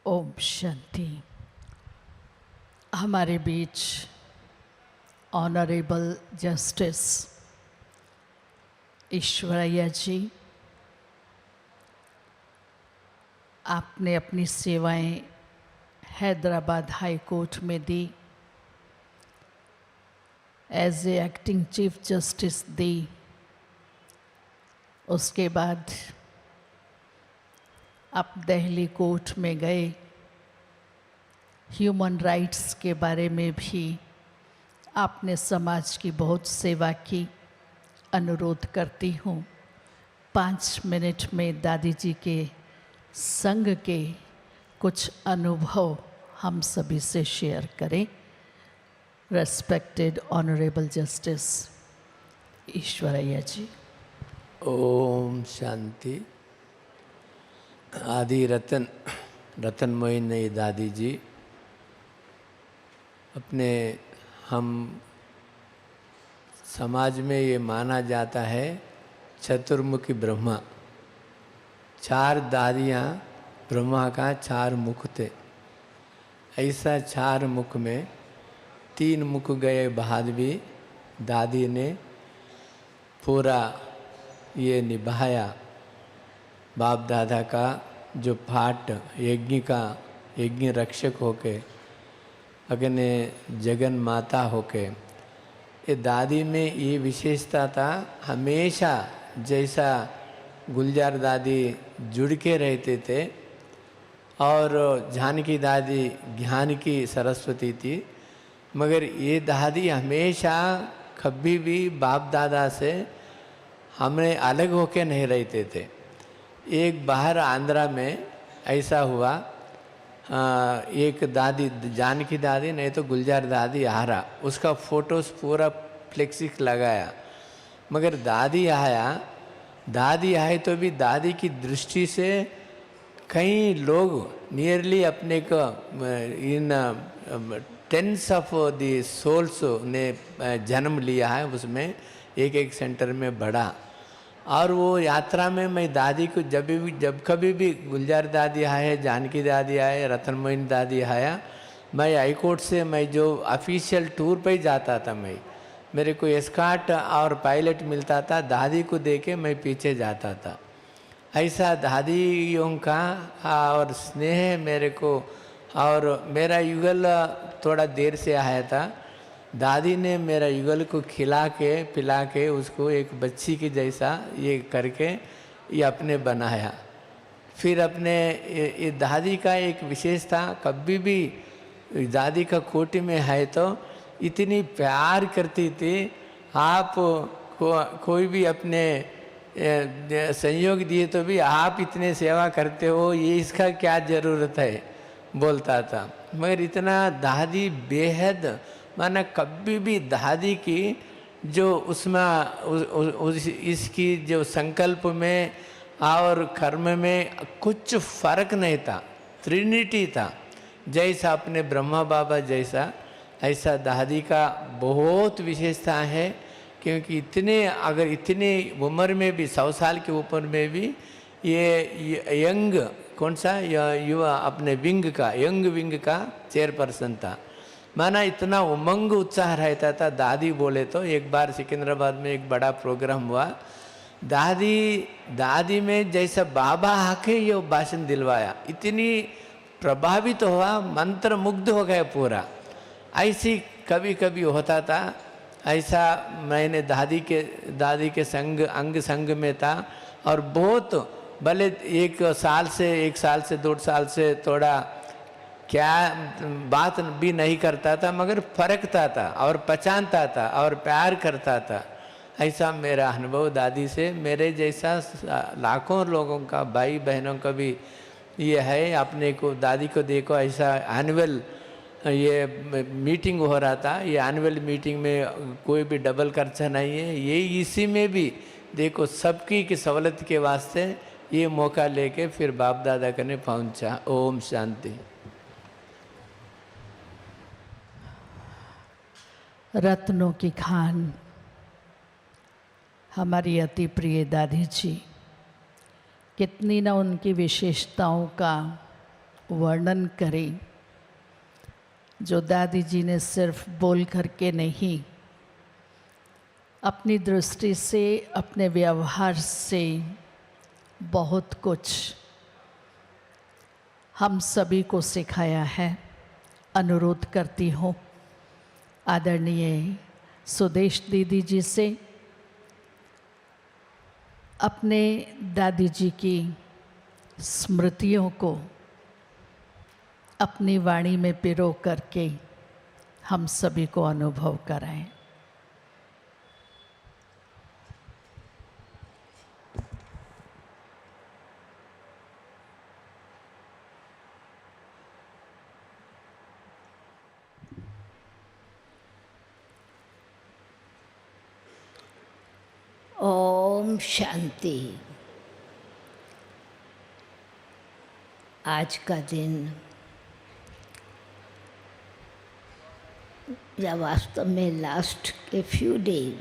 ओम शांति। हमारे बीच ऑनरेबल जस्टिस ईश्वरैया जी, आपने अपनी सेवाएं हैदराबाद हाई कोर्ट में दी, as a acting chief justice दी। उसके बाद आप दिल्ली कोर्ट में गए, ह्यूमन राइट्स के बारे में भी आपने समाज की बहुत सेवा की। अनुरोध करती हूँ 5 मिनट में दादी जी के संग के कुछ अनुभव हम सभी से शेयर करें। रेस्पेक्टेड ऑनरेबल जस्टिस ईश्वरैया जी। ओम शांति। आदि रतनमयी नई दादी जी अपने हम समाज में ये माना जाता है चतुर्मुखी ब्रह्मा। 4 दादियाँ ब्रह्मा का 4 मुख थे। ऐसा 4 मुख में 3 मुख गए बाद भी दादी ने पूरा ये निभाया। बाप दादा का जो पाठ यज्ञ रक्षक होके, अगने जगन माता होके, ये दादी में ये विशेषता था। हमेशा जैसा गुलजार दादी जुड़ के रहते थे और जानकी दादी ज्ञान की सरस्वती थी, मगर ये दादी हमेशा कभी भी बाप दादा से हमने अलग होके नहीं रहते थे। एक बाहर आंध्रा में ऐसा हुआ, एक दादी जानकी दादी नहीं तो गुलजार दादी आ रहा, उसका फोटोस पूरा फ्लेक्सिक लगाया, मगर दादी आए तो भी दादी की दृष्टि से कई लोग नियरली अपने को इन टेंस ऑफ द सोल्स ने जन्म लिया है। उसमें एक सेंटर में बढ़ा। और वो यात्रा में मैं दादी को जब कभी भी गुलजार दादी आए, जानकी दादी आए, रतनमयी दादी आया, मैं हाई कोर्ट से मैं जो ऑफिशियल टूर पे जाता था, मेरे को एस्कॉर्ट और पायलट मिलता था, दादी को देके मैं पीछे जाता था। ऐसा दादियों का और स्नेह मेरे को, और मेरा युगल थोड़ा देर से आया था। दादी ने मेरा युगल को खिला के पिला के उसको एक बच्ची के जैसा ये करके ये अपने बनाया। फिर अपने ये दादी का एक विशेषता, कभी भी दादी का कोटि में है तो इतनी प्यार करती थी। आप कोई भी अपने संयोग दिए तो भी आप इतने सेवा करते हो, ये इसका क्या ज़रूरत है बोलता था। मगर इतना दादी बेहद, माना कभी भी दादी की जो उसमें इसकी जो संकल्प में और कर्म में कुछ फर्क नहीं था, ट्रिनिटी था। जैसा अपने ब्रह्मा बाबा जैसा, ऐसा दादी का बहुत विशेषता है। क्योंकि इतने उम्र में भी, 100 साल की उम्र में भी ये यंग कौन सा युवा अपने यंग विंग का चेयरपर्सन था। माना इतना उमंग उत्साह रहता था। दादी बोले तो एक बार सिकंदराबाद में एक बड़ा प्रोग्राम हुआ, दादी में जैसा बाबा आके ये भाषण दिलवाया, इतनी प्रभावित हुआ, मंत्र मुग्ध हो गया पूरा। ऐसी कभी कभी होता था। ऐसा मैंने दादी के अंग संग में था, और बहुत भले 1 साल से 2 साल से थोड़ा क्या बात भी नहीं करता था, मगर फरकता था और पहचानता था और प्यार करता था। ऐसा मेरा अनुभव दादी से। मेरे जैसा लाखों लोगों का, भाई बहनों का भी ये है। अपने को दादी को देखो, ऐसा एनुअल ये मीटिंग हो रहा था। ये एनुअल मीटिंग में कोई भी डबल खर्चा नहीं है। ये इसी में भी देखो सबकी की सहूलत के वास्ते ये मौका लेके फिर बाप दादा करने पहुंचा। ओम शांति। रत्नों की खान हमारी अति प्रिय दादी जी, कितनी ना उनकी विशेषताओं का वर्णन करें जो दादी जी ने सिर्फ बोल करके नहीं, अपनी दृष्टि से, अपने व्यवहार से बहुत कुछ हम सभी को सिखाया है। अनुरोध करती हूँ आदरणीय सुदेश दीदी जी से अपने दादी जी की स्मृतियों को अपनी वाणी में पिरो करके हम सभी को अनुभव कराएं। ओम शांति। आज का दिन या वास्तव में लास्ट के फ्यू डेज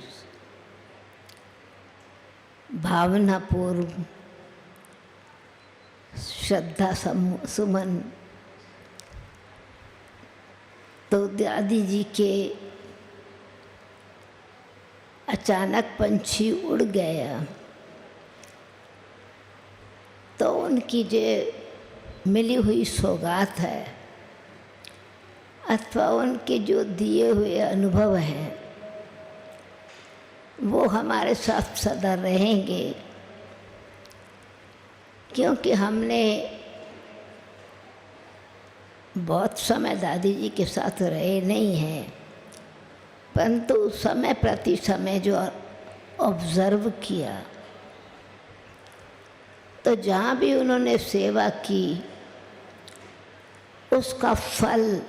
भावनापूर्व श्रद्धा सुमन तो दादी जी के अचानक पंछी उड़ गया तो उनकी जो मिली हुई सौगात है अथवा उनके जो दिए हुए अनुभव हैं वो हमारे साथ सदा रहेंगे, क्योंकि हमने बहुत समय दादी जी के साथ रहे नहीं हैं, परंतु समय प्रति समय जो ऑब्ज़र्व किया तो जहाँ भी उन्होंने सेवा की उसका फल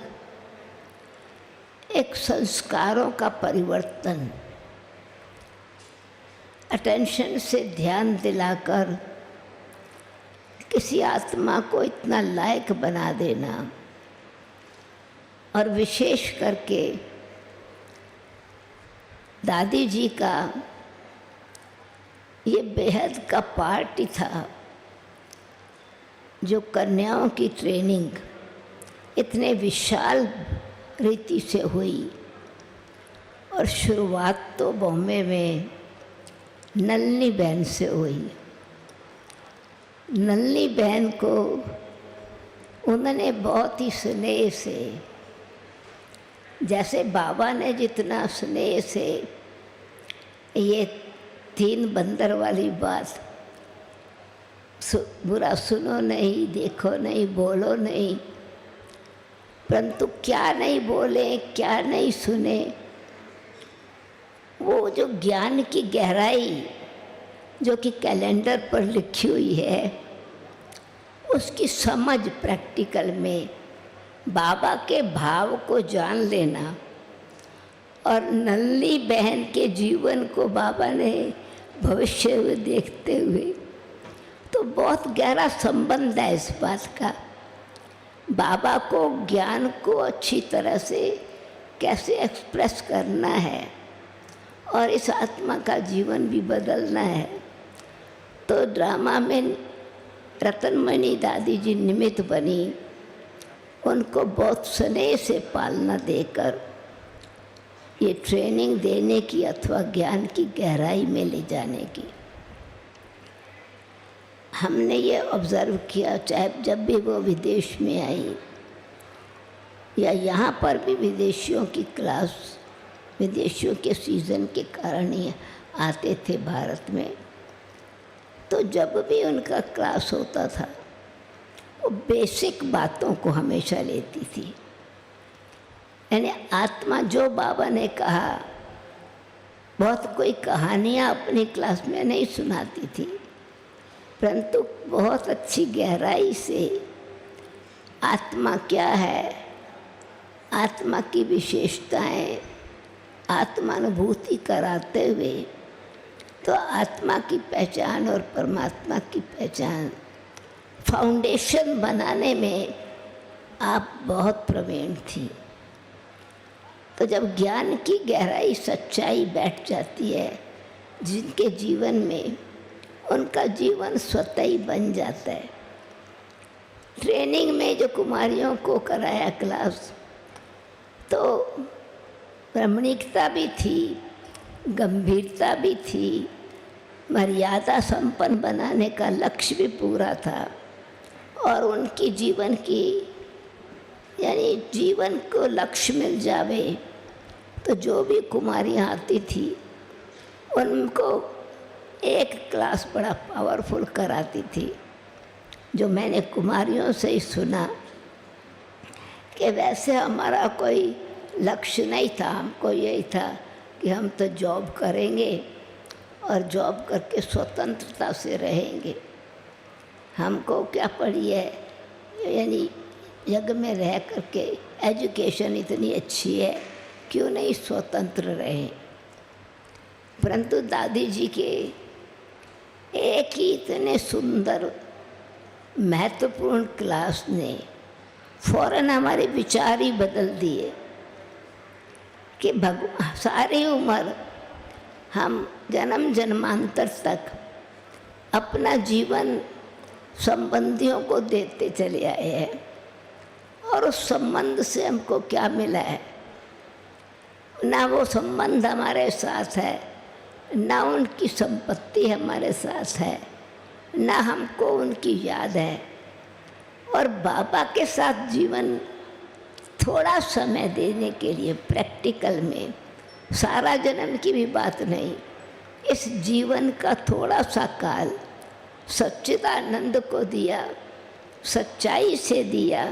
एक संस्कारों का परिवर्तन, अटेंशन से ध्यान दिलाकर किसी आत्मा को इतना लायक बना देना, और विशेष करके दादी जी का ये बेहद का पार्ट था जो कन्याओं की ट्रेनिंग इतने विशाल रीति से हुई। और शुरुआत तो बॉम्बे में नलनी बहन से हुई। नलनी बहन को उन्होंने बहुत ही स्नेह से, जैसे बाबा ने जितना स्नेह से ये 3 बंदर वाली बात, बुरा सुनो नहीं, देखो नहीं, बोलो नहीं, परंतु क्या नहीं बोले, क्या नहीं सुने, वो जो ज्ञान की गहराई जो कि कैलेंडर पर लिखी हुई है उसकी समझ प्रैक्टिकल में बाबा के भाव को जान लेना, और नल्ली बहन के जीवन को बाबा ने भविष्य में देखते हुए तो बहुत गहरा संबंध है इस बात का। बाबा को ज्ञान को अच्छी तरह से कैसे एक्सप्रेस करना है और इस आत्मा का जीवन भी बदलना है। तो ड्रामा में रतनमणि दादी जी निमित्त बनी, उनको बहुत स्नेह से पालना देकर ये ट्रेनिंग देने की अथवा ज्ञान की गहराई में ले जाने की। हमने ये ऑब्ज़र्व किया, चाहे जब भी वो विदेश में आई या यहाँ पर भी विदेशियों की क्लास, विदेशियों के सीज़न के कारण ही आते थे भारत में, तो जब भी उनका क्लास होता था वो बेसिक बातों को हमेशा लेती थी। यानी आत्मा जो बाबा ने कहा, बहुत कोई कहानियाँ अपनी क्लास में नहीं सुनाती थी, परंतु बहुत अच्छी गहराई से आत्मा क्या है, आत्मा की विशेषताएं, आत्मानुभूति कराते हुए तो आत्मा की पहचान और परमात्मा की पहचान, फाउंडेशन बनाने में आप बहुत प्रवीण थी। तो जब ज्ञान की गहराई, सच्चाई बैठ जाती है जिनके जीवन में, उनका जीवन स्वतः ही बन जाता है। ट्रेनिंग में जो कुमारियों को कराया क्लास, तो प्रामाणिकता भी थी, गंभीरता भी थी, मर्यादा संपन्न बनाने का लक्ष्य भी पूरा था। और उनकी जीवन की यानी जीवन को लक्ष्य मिल जावे तो जो भी कुमारियाँ आती थी उनको एक क्लास बड़ा पावरफुल कराती थी। जो मैंने कुमारियों से ही सुना कि वैसे हमारा कोई लक्ष्य नहीं था, हमको यही था कि हम तो जॉब करेंगे और जॉब करके स्वतंत्रता से रहेंगे। हमको क्या पड़ी है, यानी जग में रह करके एजुकेशन इतनी अच्छी है, क्यों नहीं स्वतंत्र रहे। परंतु दादी जी के एक ही इतने सुंदर महत्वपूर्ण क्लास ने फौरन हमारे विचार ही बदल दिए कि सारी उम्र हम जन्म जन्मांतर तक अपना जीवन संबंधियों को देते चले आए हैं, और उस संबंध से हमको क्या मिला है? ना वो संबंध हमारे साथ है, ना उनकी संपत्ति हमारे साथ है, ना हमको उनकी याद है। और बाबा के साथ जीवन थोड़ा समय देने के लिए प्रैक्टिकल में, सारा जन्म की भी बात नहीं, इस जीवन का थोड़ा सा काल सच्चिदानंद को दिया, सच्चाई से दिया,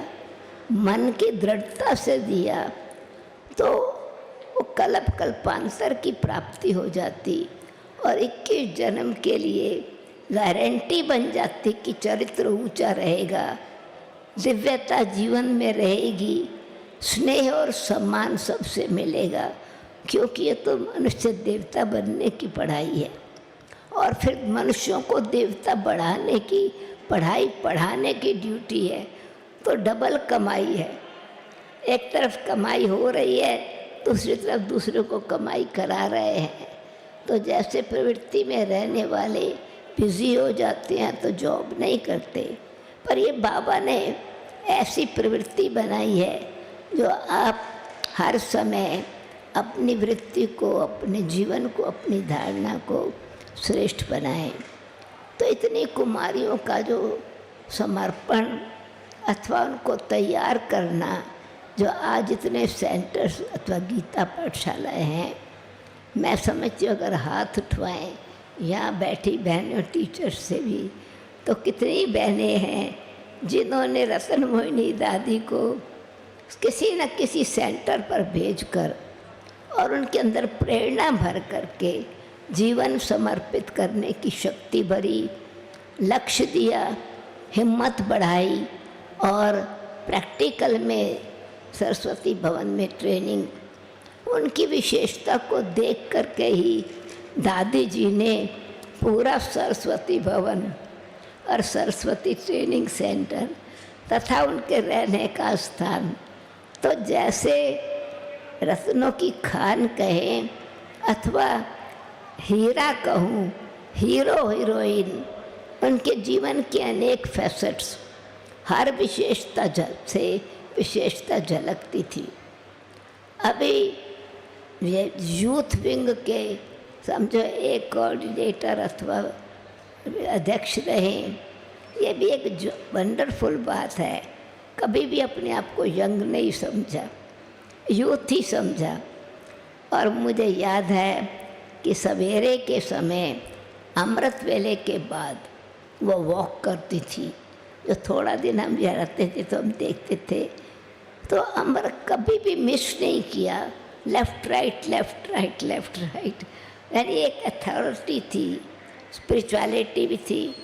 मन की दृढ़ता से दिया, तो वो कल्प कल्पांतर की प्राप्ति हो जाती और 21 जन्म के लिए गारंटी बन जाती कि चरित्र ऊंचा रहेगा, दिव्यता जीवन में रहेगी, स्नेह और सम्मान सबसे मिलेगा। क्योंकि ये तो मनुष्य देवता बनने की पढ़ाई है, और फिर मनुष्यों को देवता बढ़ाने की पढ़ाई पढ़ाने की ड्यूटी है। तो डबल कमाई है, एक तरफ कमाई हो रही है, दूसरी तरफ दूसरों को कमाई करा रहे हैं। तो जैसे प्रवृत्ति में रहने वाले बिजी हो जाते हैं तो जॉब नहीं करते, पर ये बाबा ने ऐसी प्रवृत्ति बनाई है जो आप हर समय अपनी वृत्ति को, अपने जीवन को, अपनी धारणा को श्रेष्ठ बनाएं। तो इतनी कुमारियों का जो समर्पण अथवा उनको तैयार करना, जो आज इतने सेंटर्स अथवा गीता पाठशालाएँ हैं, मैं समझती हूँ अगर हाथ उठवाएं यहाँ बैठी बहनों टीचर्स से भी, तो कितनी बहनें हैं जिन्होंने रतन मोहिनी दादी को किसी न किसी सेंटर पर भेजकर और उनके अंदर प्रेरणा भर करके जीवन समर्पित करने की शक्ति भरी, लक्ष्य दिया, हिम्मत बढ़ाई। और प्रैक्टिकल में सरस्वती भवन में ट्रेनिंग, उनकी विशेषता को देख करके ही दादी जी ने पूरा सरस्वती भवन और सरस्वती ट्रेनिंग सेंटर तथा उनके रहने का स्थान, तो जैसे रत्नों की खान कहें अथवा हीरा कहूँ, हीरो हीरोइन, उनके जीवन के अनेक फैसेट्स, हर विशेषता से विशेषता झलकती थी। अभी ये यूथ विंग के समझो एक कोऑर्डिनेटर अथवा अध्यक्ष रहे, ये भी एक वंडरफुल बात है। कभी भी अपने आप को यंग नहीं समझा, यूथ ही समझा। और मुझे याद है कि सवेरे के समय अमृत वेले के बाद वो वॉक करती थी, जो थोड़ा दिन हम यहाँ रहते थे तो हम देखते थे। तो अमृत कभी भी मिस नहीं किया, left right left right left right, यानी एक अथॉरिटी थी, स्पिरिचुअलिटी भी थी,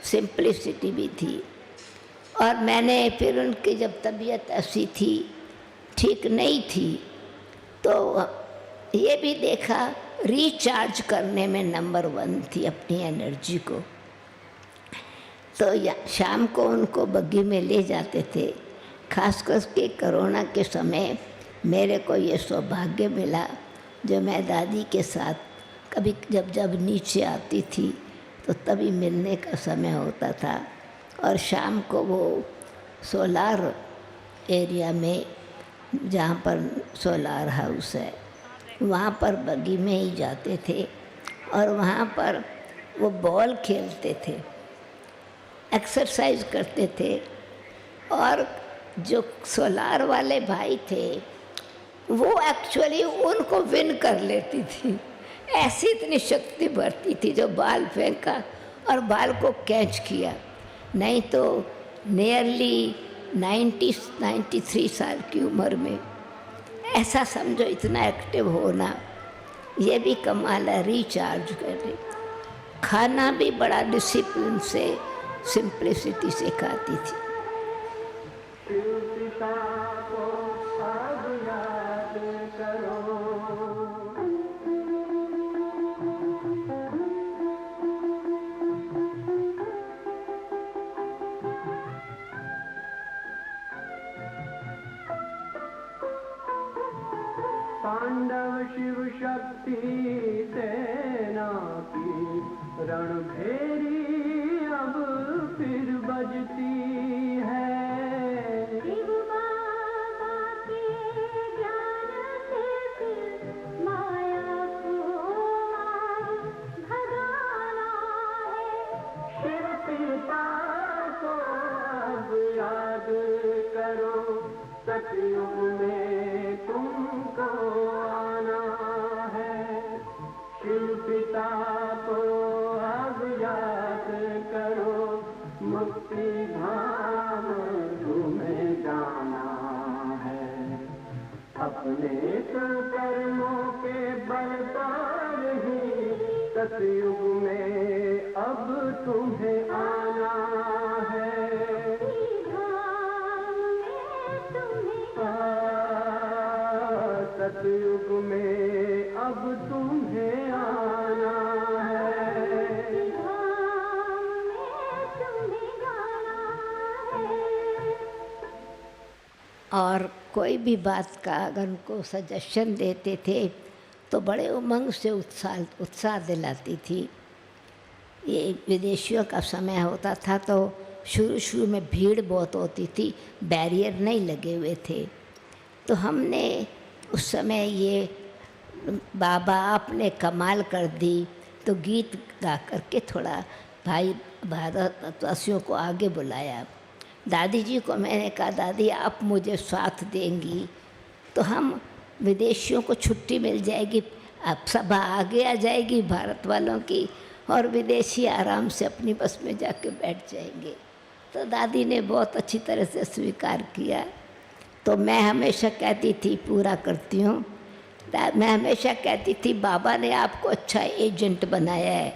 सिंप्लिसिटी भी थी। और मैंने फिर उनकी जब तबीयत ऐसी थी, ठीक नहीं थी, तो ये भी देखा रिचार्ज करने में नंबर 1 थी अपनी एनर्जी को। तो शाम को उनको बग्गी में ले जाते थे। खास करके कोरोना के समय मेरे को ये सौभाग्य मिला, जो मैं दादी के साथ कभी जब नीचे आती थी तो तभी मिलने का समय होता था। और शाम को वो सोलार एरिया में, जहाँ पर सोलार हाउस है, वहाँ पर बगी में ही जाते थे और वहाँ पर वो बॉल खेलते थे, एक्सरसाइज करते थे। और जो सोलार वाले भाई थे वो एक्चुअली उनको विन कर लेती थी, ऐसी इतनी शक्ति बढ़ती थी। जो बाल फेंका और बाल को कैच किया, नहीं तो नियरली 93 साल की उम्र में, ऐसा समझो इतना एक्टिव होना, ये भी कमाल है। रिचार्ज करने, खाना भी बड़ा डिसिप्लिन से, सिंप्लिसिटी से खाती थी। पांडव शिव शक्ति सेना की रणभेरी अब फिर बजती है। शिव बाबा के ज्ञान से फिर माया को भगाना है। शिव पिता को अब याद करो, सतयुग में तुमको आना है। शिव पिता को अब याद करो, मुक्ति धाम तुम्हें जाना है। अपने कर्मों के बल पर ही सतयुग में अब तुम्हें आना है। सतयुग में अब तुम्हें आना है। और कोई भी बात का अगर उनको सजेशन देते थे तो बड़े उमंग से उत्साह दिलाती थी। ये विदेशियों का समय होता था तो शुरू में भीड़ बहुत होती थी, बैरियर नहीं लगे हुए थे। तो हमने उस समय ये बाबा आपने कमाल कर दी, तो गीत गा करके थोड़ा भाई भारतवासियों को आगे बुलाया। दादी जी को मैंने कहा, दादी आप मुझे साथ देंगी तो हम विदेशियों को छुट्टी मिल जाएगी, अब सभा आगे आ जाएगी भारत वालों की, और विदेशी आराम से अपनी बस में जाके बैठ जाएंगे। तो दादी ने बहुत अच्छी तरह से स्वीकार किया। तो मैं हमेशा कहती थी, पूरा करती हूँ, मैं हमेशा कहती थी बाबा ने आपको अच्छा एजेंट बनाया है,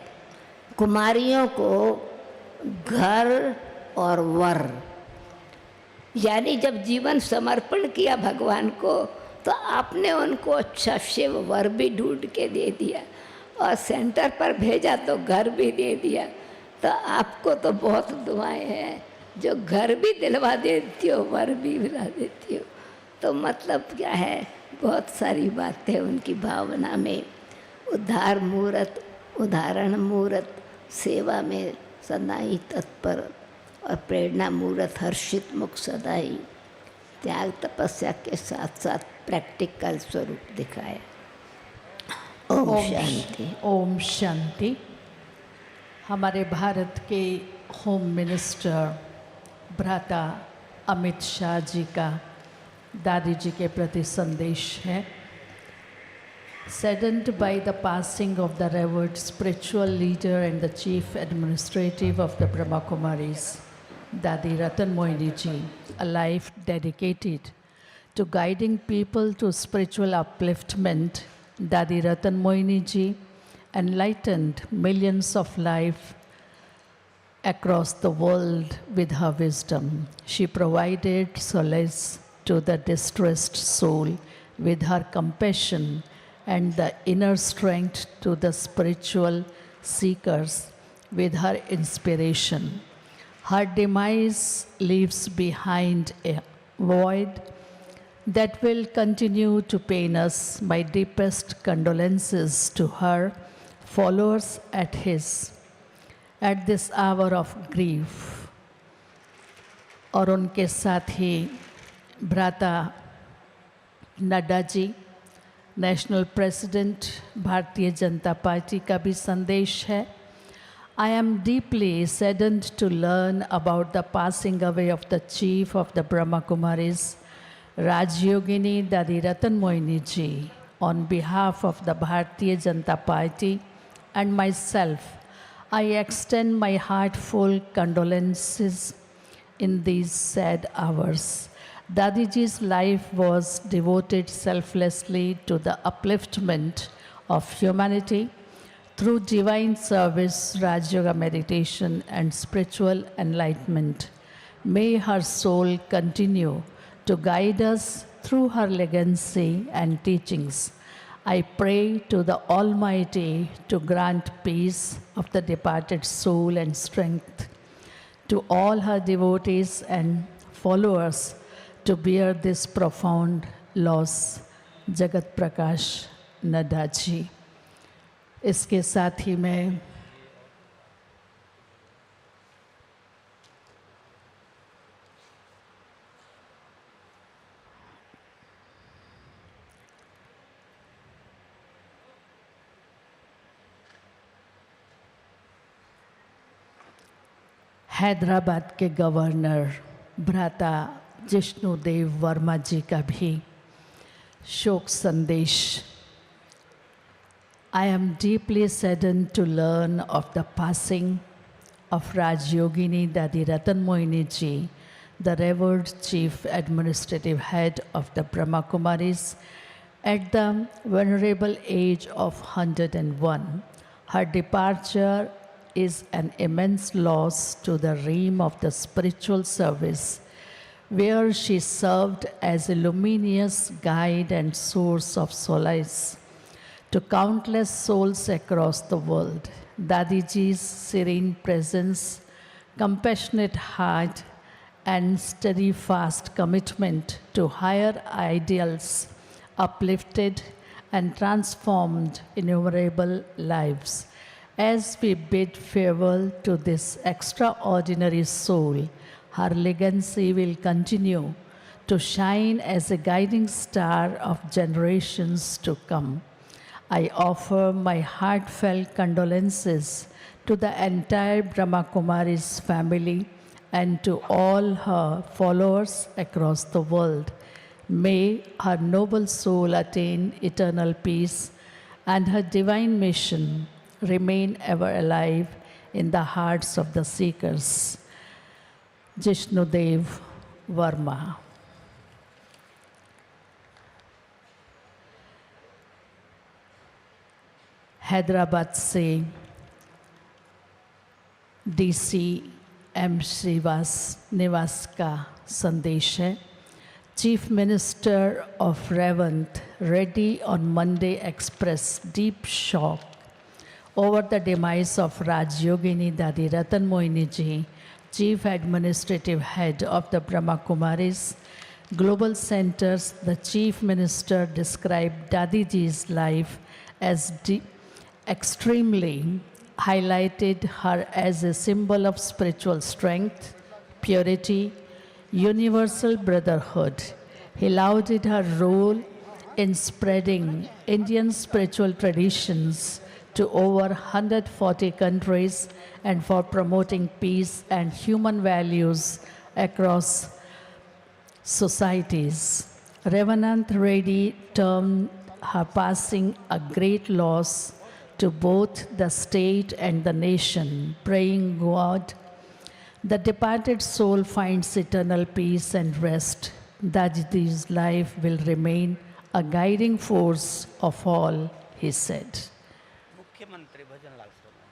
कुमारियों को घर और वर, यानी जब जीवन समर्पण किया भगवान को तो आपने उनको अच्छा शिव वर भी ढूंढ के दे दिया और सेंटर पर भेजा तो घर भी दे दिया। तो आपको तो बहुत दुआएं हैं, जो घर भी दिलवा देती हो, वर भी दिला देती हो। तो मतलब क्या है, बहुत सारी बातें उनकी भावना में, उद्धार मूर्त, उदाहरण मूर्त, सेवा में सदाई तत्पर और प्रेरणा मूर्त, हर्षित मुख सदाई, त्याग तपस्या के साथ साथ प्रैक्टिकल स्वरूप दिखाया। ओम शांति। ओम शांति। हमारे भारत के होम मिनिस्टर भ्राता अमित शाह जी का दादी जी के प्रति संदेश है। Saddened by the passing of the revered spiritual leader and the chief administrative of the Brahma Kumaris, Dadi Ratan Moini ji, a life dedicated to guiding people to spiritual upliftment, Dadi Ratan Moini ji enlightened millions of lives across the world with her wisdom. She provided solace to the distressed soul with her compassion and the inner strength to the spiritual seekers with her inspiration. Her demise leaves behind a void that will continue to pain us. My deepest condolences to her followers at this hour of grief. और उनके साथ ही भ्राता Nadda ji, national president Bharatiya Janata party का भी संदेश है। I am deeply saddened to learn about the passing away of the chief of the Brahma Kumaris, Rajyogini Dadi Ratan Moini ji. On behalf of the Bharatiya Janata Party and myself, I extend my heartfelt condolences in these sad hours. Dadiji's life was devoted selflessly to the upliftment of humanity through divine service, Raj Yoga meditation, and spiritual enlightenment. May her soul continue to guide us through her legacy and teachings. I pray to the Almighty to grant peace of the departed soul and strength to all her devotees and followers to bear this profound loss. Jagat Prakash Nadda ji. इसके साथ ही मैं हैदराबाद के governor भ्राता जिष्णुदेव वर्मा जी का भी शोक संदेश। I am deeply saddened to learn of the passing of Rajyogini Dadi Ratan Moini ji, the revered chief administrative head of the Brahma Kumaris, at the venerable age of 101. Her departure is an immense loss to the realm of the spiritual service, where she served as a luminous guide and source of solace to countless souls across the world. Dadiji's serene presence, compassionate heart, and steadfast commitment to higher ideals uplifted and transformed innumerable lives. As we bid farewell to this extraordinary soul, her legacy will continue to shine as a guiding star of generations to come. I offer my heartfelt condolences to the entire Brahma Kumaris family and to all her followers across the world. May her noble soul attain eternal peace and her divine mission remain ever alive in the hearts of the seekers. Jishnudev Verma. Hyderabad से DC M Shrivas निवास का संदेश है। Chief Minister of Revant Reddy on Monday expressed deep shock over the demise of Rajyogini Dadi Ratan Moini ji, Chief Administrative Head of the Brahma Kumaris Global Centers. The Chief Minister described Dadi ji's life as extremely, highlighted her as a symbol of spiritual strength, purity, universal brotherhood. He lauded her role in spreading Indian spiritual traditions to over 140 countries and for promoting peace and human values across societies. Revanant Reddy termed her passing a great loss to both the state and the nation, praying God the departed soul finds eternal peace and rest. Dadiji's life will remain a guiding force of all, he said. मुख्यमंत्री भजनलाल शर्मा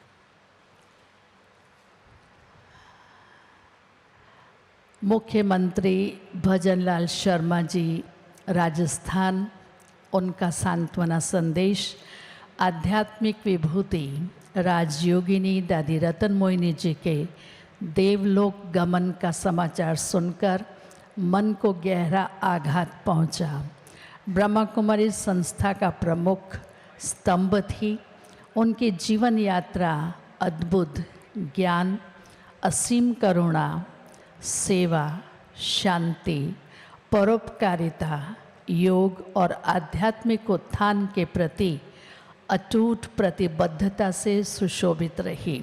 मुख्यमंत्री भजनलाल शर्मा जी राजस्थान, उनका सांत्वना संदेश। आध्यात्मिक विभूति राजयोगिनी दादी रतन मोहिनी जी के देवलोक गमन का समाचार सुनकर मन को गहरा आघात पहुंचा। ब्रह्मा कुमारी संस्था का प्रमुख स्तंभ थी। उनकी जीवन यात्रा अद्भुत ज्ञान, असीम करुणा, सेवा, शांति, परोपकारिता, योग और आध्यात्मिक उत्थान के प्रति अटूट प्रतिबद्धता से सुशोभित रही।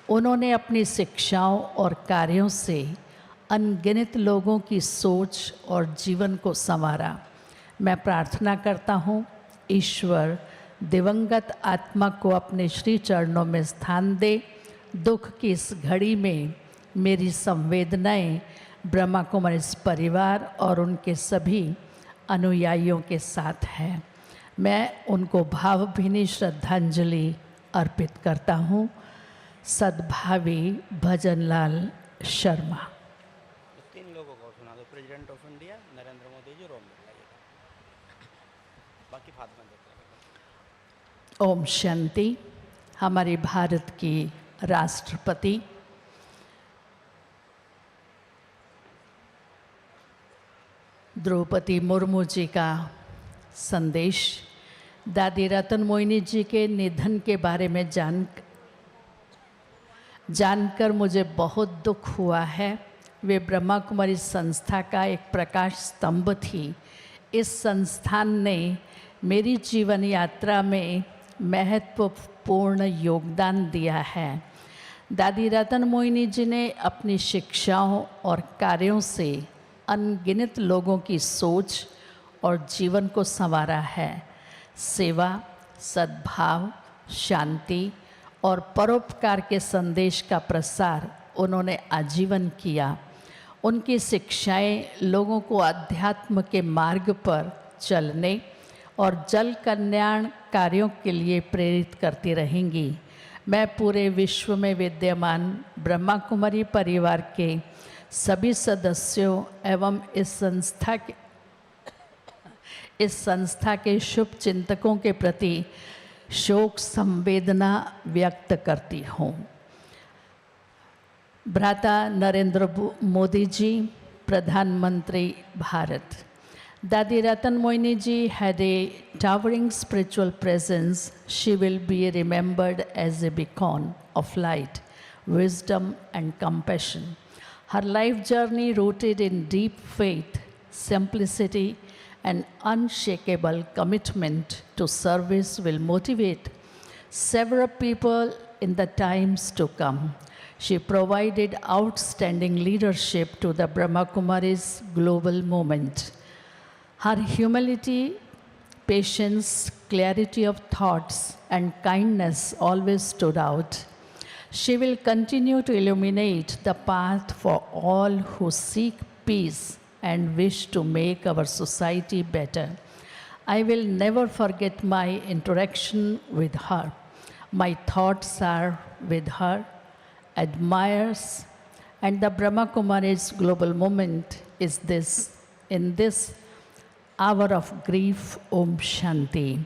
उन्होंने अपनी शिक्षाओं और कार्यों से अनगिनत लोगों की सोच और जीवन को संवारा। मैं प्रार्थना करता हूँ, ईश्वर दिवंगत आत्मा को अपने श्री चरणों में स्थान दे। दुख की इस घड़ी में मेरी संवेदनाएं ब्रह्मा कुमारी परिवार और उनके सभी अनुयायियों के साथ है। मैं उनको भावभीनी श्रद्धांजलि अर्पित करता हूँ। सद्भावी भजनलाल शर्मा। तीन लोगों को सुना दो, president of India Narendra Modi ji, रोम बिरला जी, बाकी फातिमा देते हैं। ओम शांति। हमारे भारत की राष्ट्रपति द्रौपदी मुर्मू जी का संदेश। दादी रतन मोहिनी जी के निधन के बारे में जानकर मुझे बहुत दुख हुआ है। वे ब्रह्मा कुमारी संस्था का एक प्रकाश स्तंभ थी। इस संस्थान ने मेरी जीवन यात्रा में महत्वपूर्ण योगदान दिया है। दादी रतन मोहिनी जी ने अपनी शिक्षाओं और कार्यों से अनगिनत लोगों की सोच और जीवन को संवारा है। सेवा, सद्भाव, शांति और परोपकार के संदेश का प्रसार उन्होंने आजीवन किया। उनकी शिक्षाएं लोगों को अध्यात्म के मार्ग पर चलने और जल कल्याण कार्यों के लिए प्रेरित करती रहेंगी। मैं पूरे विश्व में विद्यमान ब्रह्मा कुमारी परिवार के सभी सदस्यों एवं इस संस्था के शुभ चिंतकों के प्रति शोक संवेदना व्यक्त करती हूँ। भ्राता नरेंद्र मोदी जी, प्रधानमंत्री भारत। दादी रतन Mohini ji had a towering spiritual presence. She will be remembered as a beacon of light, wisdom and compassion. Her life journey, rooted in deep faith, simplicity and unshakable commitment to service, will motivate several people in the times to come. She provided outstanding leadership to the Brahma Kumaris global movement. Her humility, patience, clarity of thoughts, and kindness always stood out. She will continue to illuminate the path for all who seek peace and wish to make our society better. I will never forget my interaction with her. My thoughts are with her, admires, and the Brahma Kumaris global movement is in this hour of grief. Om Shanti.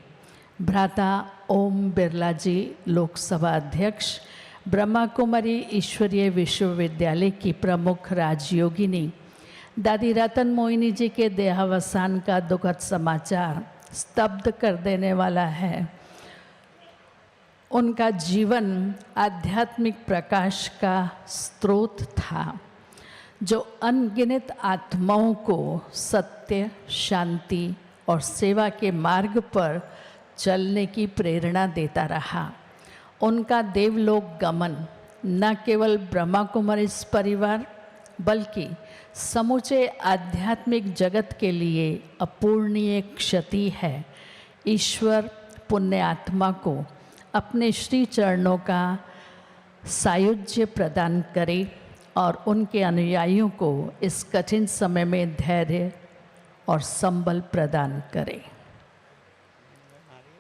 भ्राता ओम बिरला जी, लोकसभा अध्यक्ष, ब्रह्मा कुमारी ईश्वरीय विश्वविद्यालय की प्रमुख राजयोगिनी। दादी रतन मोहिनी जी के देहावसान का दुखद समाचार स्तब्ध कर देने वाला है। उनका जीवन आध्यात्मिक प्रकाश का स्रोत था, जो अनगिनत आत्माओं को सत्य, शांति और सेवा के मार्ग पर चलने की प्रेरणा देता रहा। उनका देवलोक गमन न केवल ब्रह्मा कुमारी परिवार बल्कि समूचे आध्यात्मिक जगत के लिए अपूर्णीय क्षति है। ईश्वर पुण्य आत्मा को अपने श्री चरणों का सायुज्य प्रदान करे और उनके अनुयायियों को इस कठिन समय में धैर्य और संबल प्रदान करे।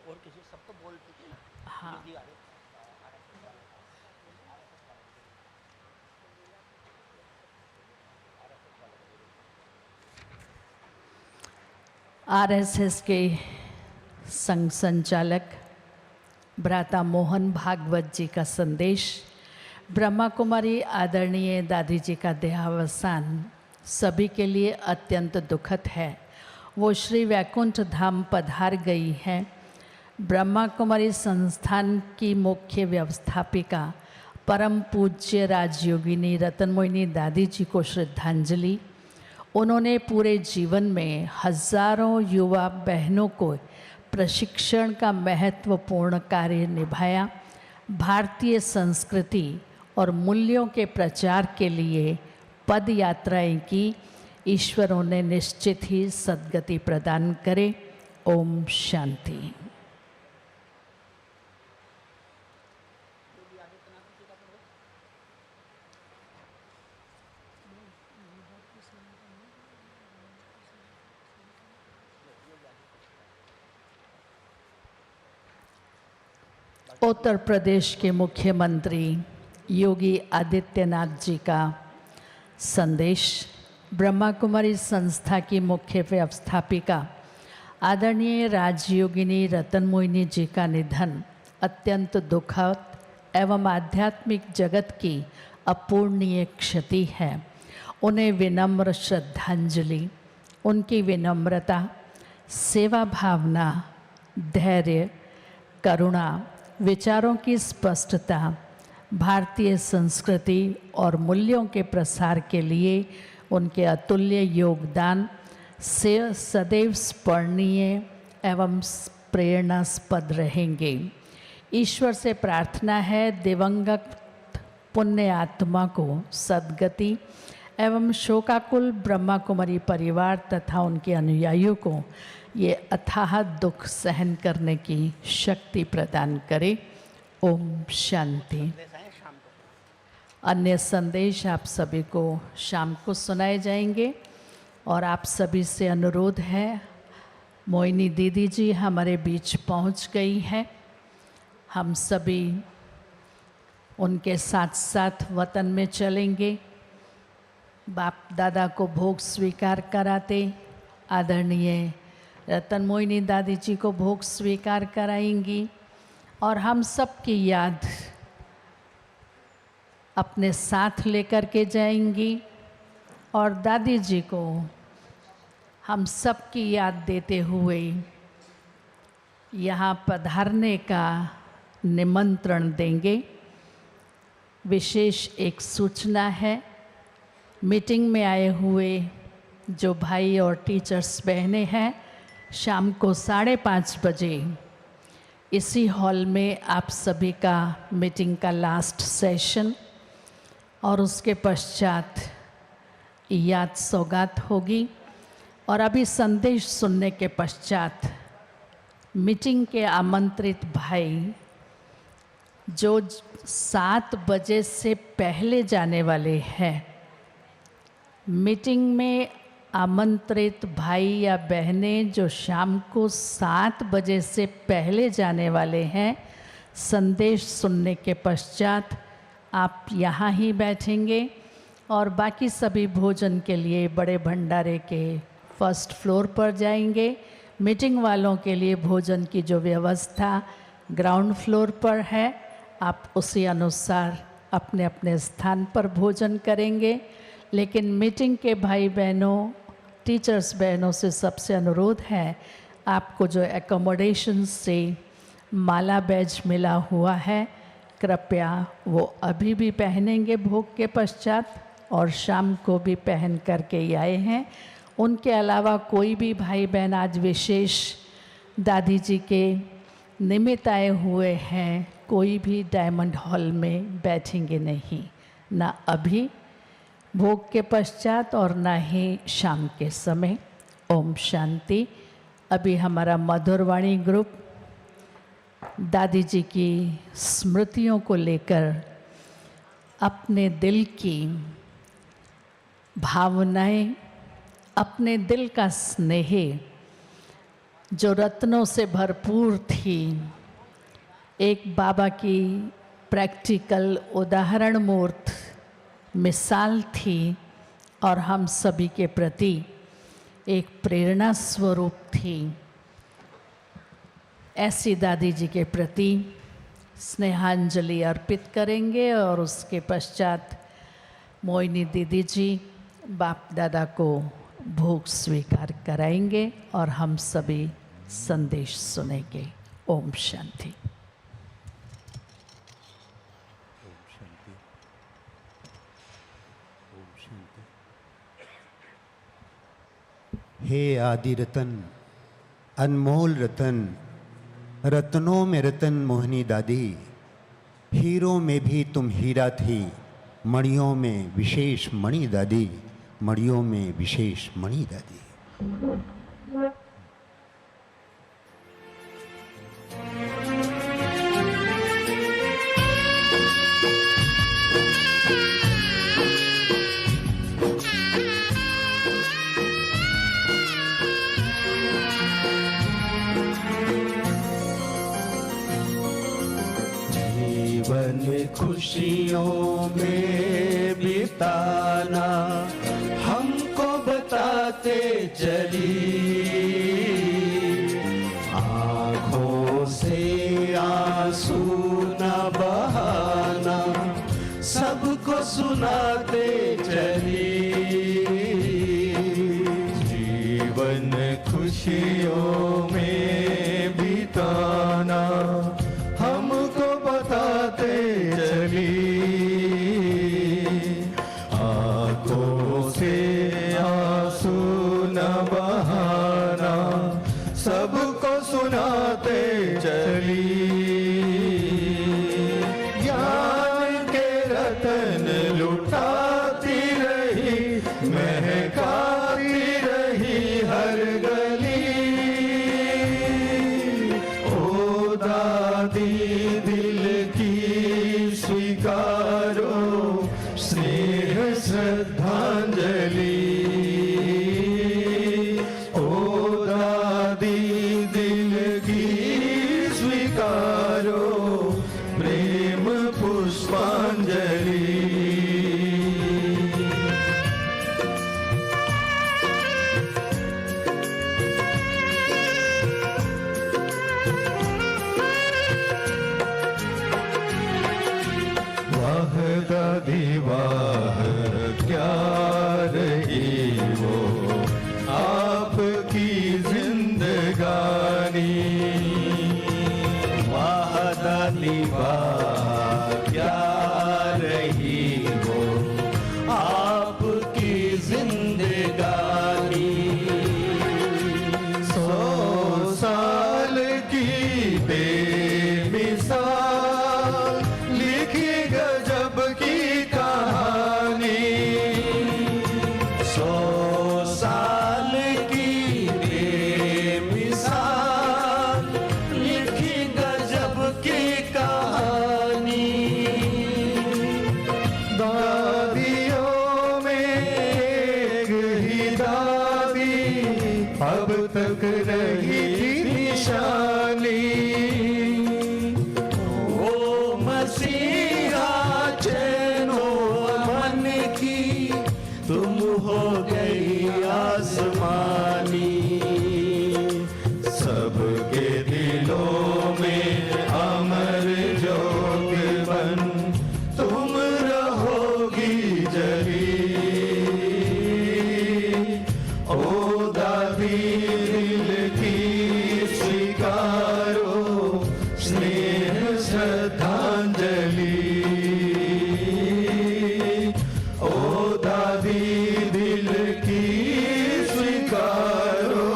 और किसी सबको बोल दीजिए ना। हाँ। आरएसएस के संघ संचालक भ्राता मोहन भागवत जी का संदेश। ब्रह्मा कुमारी आदरणीय दादी जी का देहावसान सभी के लिए अत्यंत दुखद है। वो श्री वैकुंठ धाम पधार गई हैं। ब्रह्मा कुमारी संस्थान की मुख्य व्यवस्थापिका परम पूज्य राजयोगिनी रतन मोहिनी दादी जी को श्रद्धांजलि। उन्होंने पूरे जीवन में हजारों युवा बहनों को प्रशिक्षण का महत्वपूर्ण कार्य निभाया। भारतीय संस्कृति और मूल्यों के प्रचार के लिए पद यात्राएं की। ईश्वर उन्हें निश्चित ही सद्गति प्रदान करे। ओम शांति। उत्तर प्रदेश के मुख्यमंत्री योगी आदित्यनाथ जी का संदेश। ब्रह्मा कुमारी संस्था की मुख्य व्यवस्थापिका आदरणीय राजयोगिनी रतन मोहिनी जी का निधन अत्यंत दुखद एवं आध्यात्मिक जगत की अपूर्णीय क्षति है। उन्हें विनम्र श्रद्धांजलि। उनकी विनम्रता, सेवा भावना, धैर्य, करुणा, विचारों की स्पष्टता, भारतीय संस्कृति और मूल्यों के प्रसार के लिए उनके अतुल्य योगदान से सदैव स्मरणीय एवं प्रेरणास्पद रहेंगे। ईश्वर से प्रार्थना है दिवंगत पुण्य आत्मा को सद्गति एवं शोकाकुल ब्रह्मा कुमारी परिवार तथा उनके अनुयायियों को ये अथाह दुख सहन करने की शक्ति प्रदान करे। ओम शांति। अन्य संदेश आप सभी को शाम को सुनाए जाएंगे और आप सभी से अनुरोध है, मोहिनी दीदी जी हमारे बीच पहुंच गई हैं। हम सभी उनके साथ साथ वतन में चलेंगे। बाप दादा को भोग स्वीकार कराते आदरणीय रतन मोहिनी दादी जी को भोग स्वीकार कराएंगी और हम सब की याद अपने साथ लेकर के जाएंगी और दादी जी को हम सब की याद देते हुए यहाँ पधारने का निमंत्रण देंगे। विशेष एक सूचना है, मीटिंग में आए हुए जो भाई और टीचर्स बहनें हैं, शाम को 5:30 बजे इसी हॉल में आप सभी का मीटिंग का लास्ट सेशन और उसके पश्चात याद सौगात होगी। और अभी संदेश सुनने के पश्चात मीटिंग के आमंत्रित भाई जो 7 बजे से पहले जाने वाले हैं, मीटिंग में आमंत्रित भाई या बहनें जो शाम को 7 बजे से पहले जाने वाले हैं, संदेश सुनने के पश्चात आप यहाँ ही बैठेंगे और बाकी सभी भोजन के लिए बड़े भंडारे के फर्स्ट फ्लोर पर जाएंगे। मीटिंग वालों के लिए भोजन की जो व्यवस्था ग्राउंड फ्लोर पर है, आप उसी अनुसार अपने अपने स्थान पर भोजन करेंगे। लेकिन मीटिंग के भाई बहनों, टीचर्स बहनों से सबसे अनुरोध है, आपको जो एकोमोडेशन से माला बैज मिला हुआ है, कृपया वो अभी भी पहनेंगे भोग के पश्चात और शाम को भी पहन करके ही आए हैं। उनके अलावा कोई भी भाई बहन आज विशेष दादी जी के निमित्त आए हुए हैं, कोई भी डायमंड हॉल में बैठेंगे नहीं, ना अभी भोग के पश्चात और ना ही शाम के समय। ओम शांति। अभी हमारा मधुरवाणी ग्रुप दादी जी की स्मृतियों को लेकर अपने दिल की भावनाएं, अपने दिल का स्नेह जो रत्नों से भरपूर थी, एक बाबा की प्रैक्टिकल उदाहरण मूर्त मिसाल थी और हम सभी के प्रति एक प्रेरणा स्वरूप थी। ऐसी दादी जी के प्रति स्नेहांजलि अर्पित करेंगे और उसके पश्चात मोहिनी दीदी जी बाप दादा को भोग स्वीकार कराएंगे और हम सभी संदेश सुनेंगे। ओम शांति। हे आदि रतन, अनमोल रतन, रत्नों में रतन मोहिनी दादी, हीरों में भी तुम हीरा थी, मणियों में विशेष मणि दादी, मणियों में विशेष मणि दादी। जीवन खुशियों में बिताना हमको बताते चली, आँखों से आंसू न बहाना सबको सुनाते चली। जीवन खुशियों में बिताना हमको बताते चली, आँखों से आंसू न बहाना सबको सुनाते चली। ज्ञान के रतन लुटाती रही, महकाती रही हर गली। ओ दादी दिल की स्वीकारो स्नेह श्रद्धांजलि। ओ दादी दिल की स्वीकारो प्रेम पुष्पांजलि। वाह दादी वाह क्या रही वो आपकी जिंदगानी। वाह दादी वाह क्या रही वो आपकी जिंदगानी। 100 साल की बेमिसाल लिखी गजब की कहानी। 100 साल की बेमिसाल लिखी गजब की कहानी। दादियों में एक ही दादी अब तक रही निशानी। ओ मसीहा चैनो मन की तुम हो गई आसमानी। सबके दिलों में अमर ज्योत बन तुम रहोगी जली। ओ दादी दिल की स्वीकारो स्नेह श्रद्धांजलि। ओ दादी दिल की स्वीकारो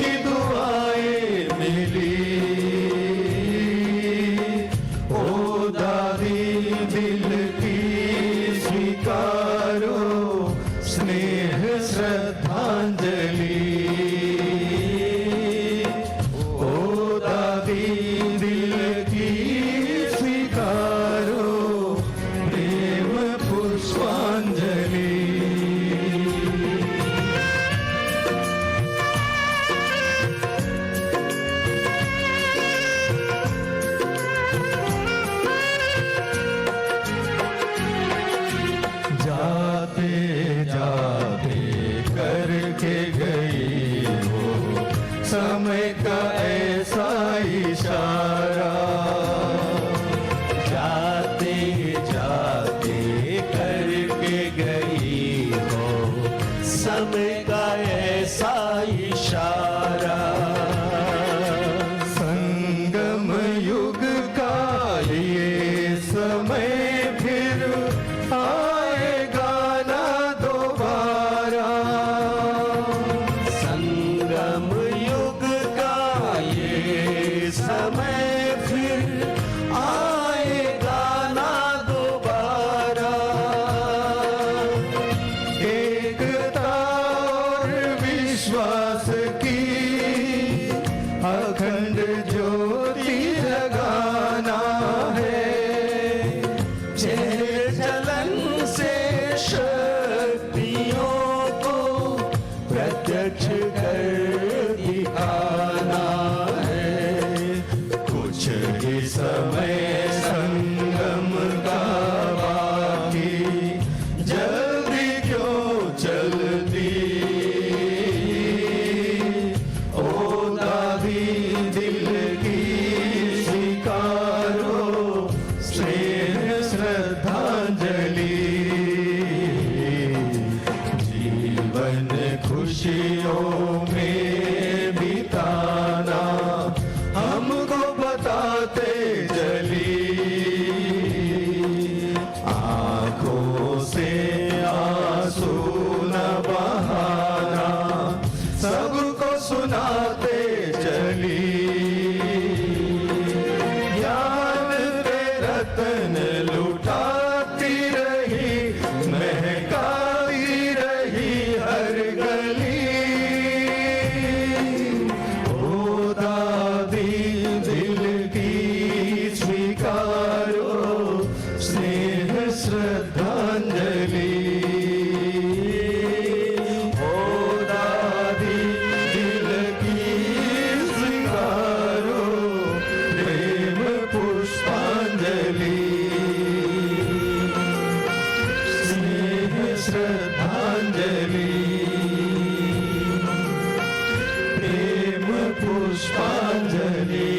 की दुआएं मिली। ओ दादी दिल की स्वीकारो स्नेह श्रद्धांजलि। ओ दादी दिल की स्वीकारो प्रेम पुष्पांजलि। जाते जाते करके गई हो समय का ऐसा इशारा। जाते जाते करके गई हो समय का ऐसा इशारा। संगम युग का ये समय फिर आएगा ना दोबारा। संगम युग का ये समय फिर आएगा ना दोबारा। एकता और विश्वास की अखंड ज्योति जगाना है। चलन से शक्तियों को प्रत्यक्ष कर दिखाना है। कुछ ही समय संगम का बाकी, जल्दी क्यों चलती। ओ दादी दिल की स्वीकारो स्नेह श्रद्धांजलि। जीवन खुशियों में बिताना हमको बताते चली। आंखों से आंसू न बहाना सबको सुनाते चली। ज्ञान के रतन लुटाती रही, महकाती रही हर गली। ओ दादी दिल की स्वीकारो स्नेह श्रद्धांजलि। ओ दादी दिल की स्वीकारो प्रेम पुष्पांजलि। स्नेह श्रद्धांजलि प्रेम पुष्पांजलि।